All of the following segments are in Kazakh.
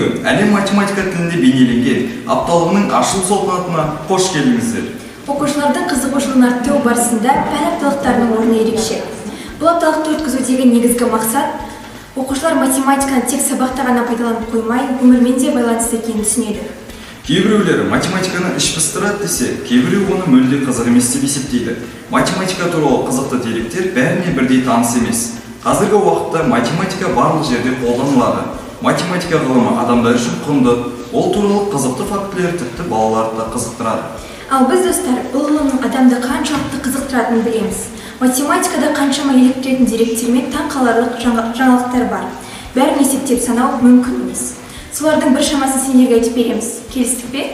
күнгө әлем математика тилинде бейнеленген апталыгынын ашылуу салтанатына кош келиңиздер. Окуучулардын кызыгуучулугун арттыруу барысында пән апталыктарынын орну ерекше. Бул апталыкты өткөзүүдөгү негизги максат окуучулар математиканы тек сабакта гана пайдаланып коймай, өмүрмен де байланыштуу экенин түшүнөдү. Кээ бирөөлөр математиканы иш пыстырат десе, кээ бирөө муну мөлдө кызык эмес деп эсептейди. Математика тууралуу кызыктуу деректер бәріне бирдей тааныс эмес. Азыркы убакытта математика барлык жерде колдонулат. Математика кылымы адамдар үчүн кундуу, ол тууралуу кызыктуу фактылар типти балаларды да кызыктырат. Ал биз достор, бул илимдин адамды канчалык кызыктыратынын билебиз. Математикада канчама иликтиретін деректер мен таң каларлык жаңылыктар бар. Бәрін эсептеп санау мүмкүн эмес. Солардын бир шамасын сендерге айтып беремиз. Келиштикпи?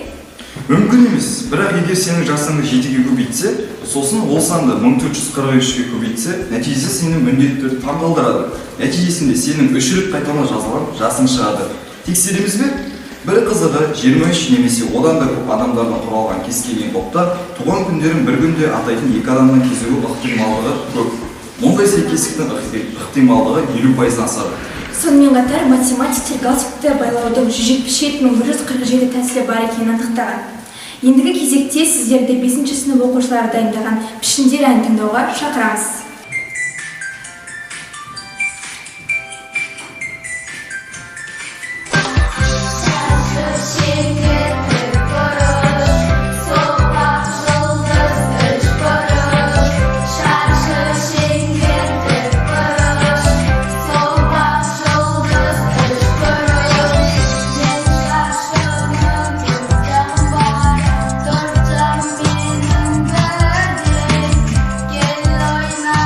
Мүмкүн эмес. Бирок эгер сенин жасыңды 7ге көбөйтсе, сосын ол санды 1443ге көбөйтсе, нәтижеси сени міндетті таң калтырады. Нәтижесінде сенин өчүрүп кайталана жазылган жасың чыгады. Текшеремизби? Бір кызыгы 23 немесе одан да көп адамдардан куралган кез келген топта туган күндөрүн бір күндө атайтын эки адамдын кезигүү ыктымалдыгы көп. Мындай сейкестиктин ыктымалдыгы 50%-дан асады. Сонымен қатар математиктер галстукты байлаудың 177 тәсілі бар екенін анықтаған. Ендігі кезекте сіздерді 5-ші сынып оқушылары дайындаған пішіндер әнін тыңдауға шақырамыз. Oyna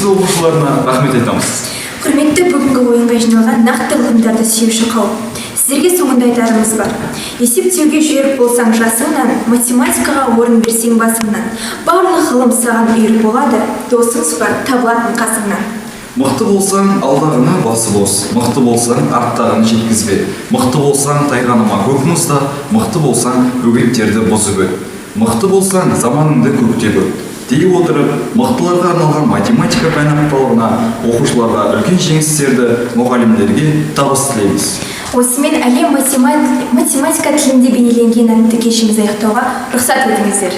сіз оқушыларына рахмет айтамыз. Құрметті бүгінгі ойынға жиналған нақты ғылымдарды сүйуші қауым. Сіздерге соңында айтарымыз бар. Есептеуге жүйрік болсаң жасыңнан, математикаға орын берсең басыңнан. Барлық ғылым саған үйір болады, досың бар табылатын қасыңнан. Мықты болсаң, алдағыны басы бос. Мықты болсаң, арттағыны жеткізбе. Мықты болсаң, тайғаныма көк мұзда. Мықты болсаң, бөгеттерді бұзып өт. Мықты болсаң, заманыңды көктеп өт. Дей отырып, мықтыларға арналған математика пәні апталығына оқушыларға үлкен жеңістерді, мұғалімдерге табыс тілейміз. Осымен әлем математика тілінде бейнеленген атты кешімізді аяқтауға рұқсат етіңіздер.